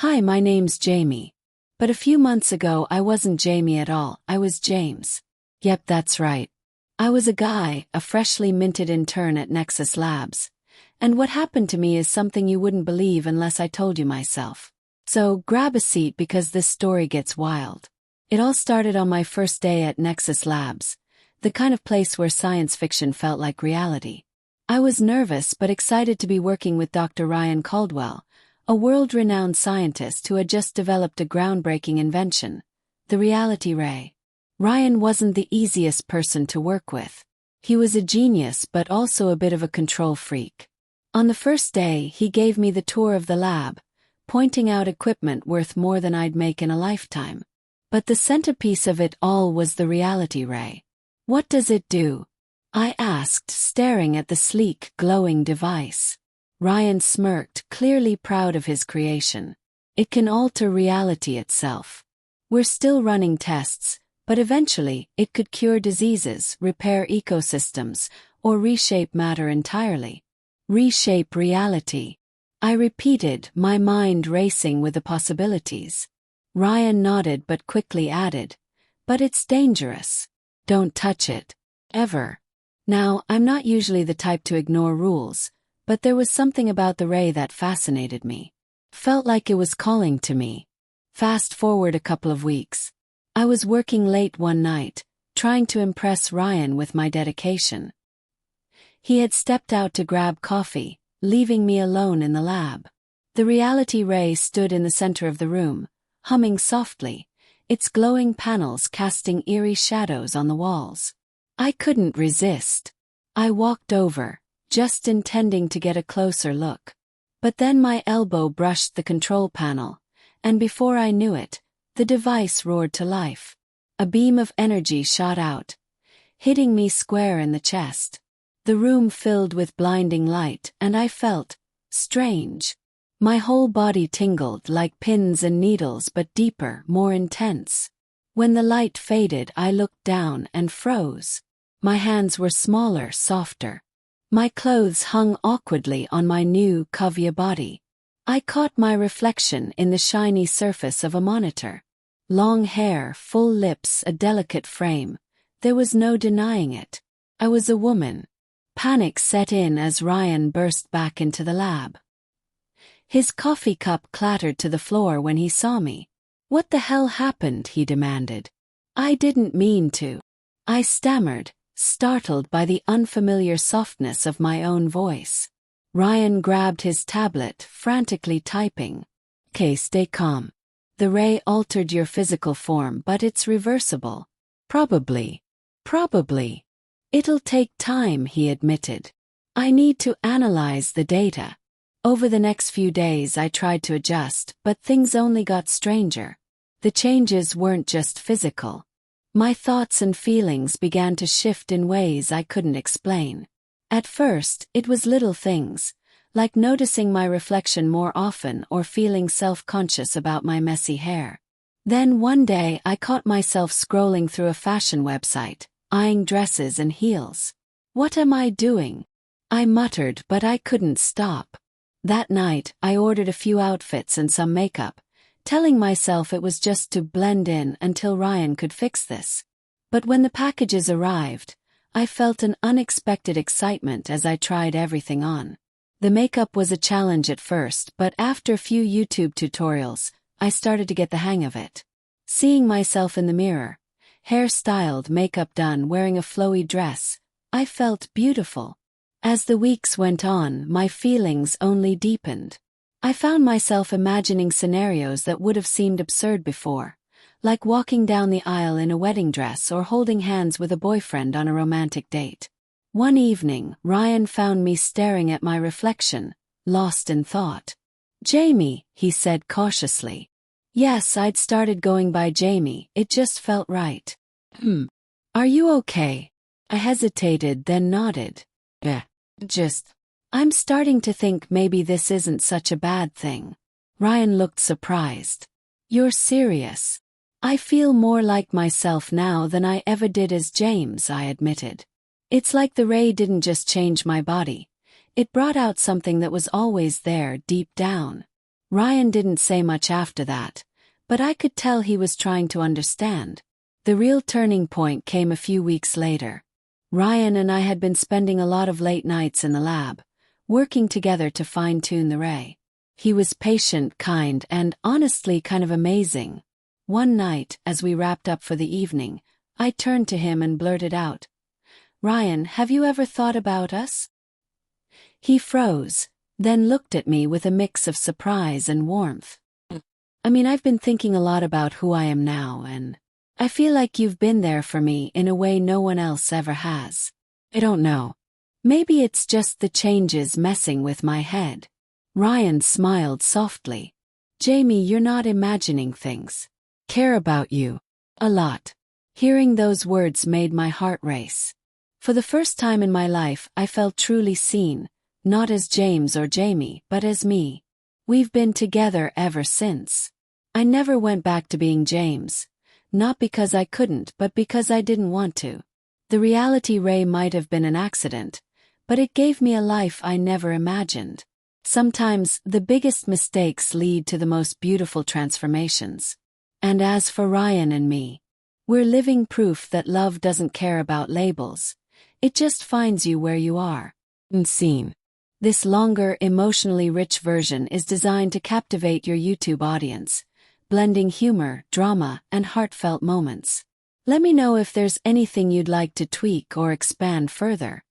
Hi, my name's Jamie. But a few months ago I wasn't Jamie at all, I was James. Yep, that's right. I was a guy, a freshly minted intern at Nexus Labs. And what happened to me is something you wouldn't believe unless I told you myself. So grab a seat because this story gets wild. It all started on my first day at Nexus Labs, the kind of place where science fiction felt like reality. I was nervous but excited to be working with Dr. Ryan Caldwell, a world-renowned scientist who had just developed a groundbreaking invention, the Reality Ray. Ryan wasn't the easiest person to work with. He was a genius but also a bit of a control freak. On the first day, he gave me the tour of the lab, pointing out equipment worth more than I'd make in a lifetime. But the centerpiece of it all was the Reality Ray. What does it do? I asked, staring at the sleek, glowing device. Ryan smirked, clearly proud of his creation. It can alter reality itself. We're still running tests, but eventually, it could cure diseases, repair ecosystems, or reshape matter entirely. Reshape reality. I repeated, my mind racing with the possibilities. Ryan nodded but quickly added, but it's dangerous. Don't touch it. Ever. Now, I'm not usually the type to ignore rules, but there was something about the ray that fascinated me. Felt like it was calling to me. Fast forward a couple of weeks. I was working late one night, trying to impress Ryan with my dedication. He had stepped out to grab coffee, leaving me alone in the lab. The Reality Ray stood in the center of the room, humming softly, its glowing panels casting eerie shadows on the walls. I couldn't resist. I walked over, just intending to get a closer look. But then my elbow brushed the control panel, and before I knew it, the device roared to life. A beam of energy shot out, hitting me square in the chest. The room filled with blinding light, and I felt strange. My whole body tingled like pins and needles, but deeper, more intense. When the light faded, I looked down and froze. My hands were smaller, softer. My clothes hung awkwardly on my new Kavya body. I caught my reflection in the shiny surface of a monitor. Long hair, full lips, a delicate frame. There was no denying it. I was a woman. Panic set in as Ryan burst back into the lab. His coffee cup clattered to the floor when he saw me. What the hell happened? He demanded. I didn't mean to. I stammered, startled by the unfamiliar softness of my own voice. Ryan grabbed his tablet, frantically typing. Okay, stay calm. The ray altered your physical form, but it's reversible. Probably. It'll take time, he admitted. I need to analyze the data. Over the next few days I tried to adjust, but things only got stranger. The changes weren't just physical. My thoughts and feelings began to shift in ways I couldn't explain. At first, it was little things, like noticing my reflection more often or feeling self-conscious about my messy hair. Then one day I caught myself scrolling through a fashion website, eyeing dresses and heels. What am I doing? I muttered, but I couldn't stop. That night, I ordered a few outfits and some makeup, telling myself it was just to blend in until Ryan could fix this. But when the packages arrived, I felt an unexpected excitement as I tried everything on. The makeup was a challenge at first, but after a few YouTube tutorials, I started to get the hang of it. Seeing myself in the mirror, hair styled, makeup done, wearing a flowy dress, I felt beautiful. As the weeks went on, my feelings only deepened. I found myself imagining scenarios that would have seemed absurd before, like walking down the aisle in a wedding dress or holding hands with a boyfriend on a romantic date. One evening, Ryan found me staring at my reflection, lost in thought. Jamie, he said cautiously. Yes, I'd started going by Jamie, it just felt right. Are you okay? I hesitated, then nodded. I'm starting to think maybe this isn't such a bad thing. Ryan looked surprised. You're serious? I feel more like myself now than I ever did as James, I admitted. It's like the ray didn't just change my body. It brought out something that was always there deep down. Ryan didn't say much after that, but I could tell he was trying to understand. The real turning point came a few weeks later. Ryan and I had been spending a lot of late nights in the lab, working together to fine-tune the ray. He was patient, kind, and honestly kind of amazing. One night, as we wrapped up for the evening, I turned to him and blurted out, "Ryan, have you ever thought about us?" He froze, then looked at me with a mix of surprise and warmth. I've been thinking a lot about who I am now, and I feel like you've been there for me in a way no one else ever has. I don't know. Maybe it's just the changes messing with my head." Ryan smiled softly. "Jamie, you're not imagining things. Care about you. A lot." Hearing those words made my heart race. For the first time in my life, I felt truly seen, not as James or Jamie, but as me. We've been together ever since. I never went back to being James. Not because I couldn't, but because I didn't want to. The reality ray might have been an accident, but it gave me a life I never imagined. Sometimes, the biggest mistakes lead to the most beautiful transformations. And as for Ryan and me, we're living proof that love doesn't care about labels. It just finds you where you are. Unseen. This longer, emotionally rich version is designed to captivate your YouTube audience, blending humor, drama, and heartfelt moments. Let me know if there's anything you'd like to tweak or expand further.